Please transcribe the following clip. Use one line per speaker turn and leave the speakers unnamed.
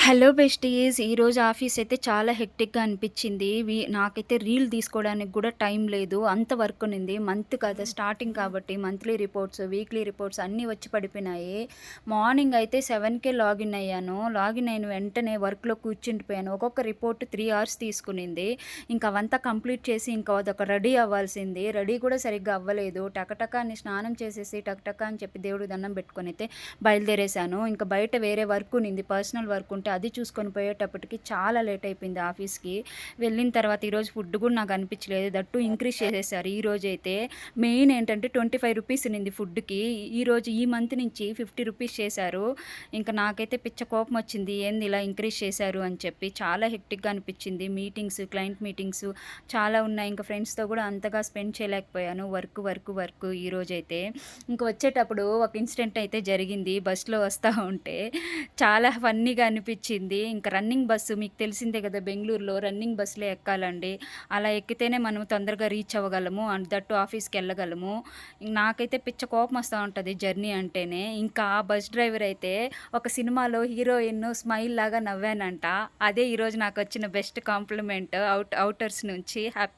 Hello besties. ఈరోజు office అయితే చాలా హెక్టిక్‌గా అనిపిచ్చింది. నాకైతే రీల్ తీసుకోవడానికి గూడా టైం లేదు. అంత వర్క్ ఉన్నింది. మంత్ కదా స్టార్టింగ్ కాబట్టి మంత్లీ రిపోర్ట్స్, వీక్లీ రిపోర్ట్స్ అన్నీ వచ్చి పడిపోయినాయి. మార్నింగ్ అయితే 7:00కే లాగిన్ అయ్యాను. లాగిన్ అయిన వెంటనే వర్క్‌లో కూర్చుండిపోయాను. ఒక్కొక్క రిపోర్ట్ 3 అవర్స్ తీసుకునింది. ఇంక అవంతా కంప్లీట్ చేసి ఇంకా అదొక రెడీ అవ్వాల్సింది. రెడీ కూడా సరిగ్గా అవ్వలేదు. టకటక అని స్నానం చేసేసి టకటక అని చెప్పి దేవుడికి దండం పెట్టుకొనైతే బయలుదేరేశాను. ఇంక బయట వేరే వర్క్ ఉన్నింది. పర్సనల్ వర్క్ ఉంటే అది చూసుకొని పోయేటప్పటికి చాలా లేట్ అయిపోయింది ఆఫీస్‌కి. వెళ్ళిన తర్వాత ఈరోజు ఫుడ్ కూడా నాకు అనిపించలేదు. దట్టు ఇంక్రీజ్ చేసేసారు ఈరోజైతే. మెయిన్ ఏంటంటే రూ. 25 ఉన్నింది ఫుడ్‌కి. ఈరోజు ఈ మంత్ నుంచి రూ. 50 చేశారు. ఇంక నాకైతే పిచ్చ కోపం వచ్చింది. ఏంది ఇలా ఇంక్రీజ్ చేశారు అని చెప్పి. చాలా హెక్టిక్‌గా అనిపించింది. మీటింగ్స్, క్లయింట్ మీటింగ్స్ చాలా ఉన్నాయి. ఇంకా ఫ్రెండ్స్‌తో కూడా అంతగా స్పెండ్ చేయలేకపోయాను. వర్క్ ఈరోజైతే. ఇంక వచ్చేటప్పుడు ఒక ఇన్సిడెంట్ అయితే జరిగింది. బస్‌లో వస్తా ఉంటే చాలా ఫన్నీగా అనిపిచ్చింది. ఇంక రన్నింగ్ బస్సు మీకు తెలిసిందే గదా! బెంగుళూరులో రన్నింగ్ బస్సులే ఎక్కాలండి. అలా ఎక్కితేనే మనం తొందరగా రీచ్ అవ్వగలము. అండ్ దట్టు ఆఫీస్‌కెళ్ళగలము. నాకైతే పిచ్చ కోపమొస్తా ఉంటది జర్నీ అంటేనే. ఇంకా ఆ బస్ డ్రైవర్ అయితే ఒక సినిమాలో హీరోయిన్ స్మైల్ లాగా నవ్వానంట. అదే ఈరోజు నాకొచ్చిన బెస్ట్ కాంప్లిమెంట్ ఔటర్స్ నుంచి. హ్యాపీ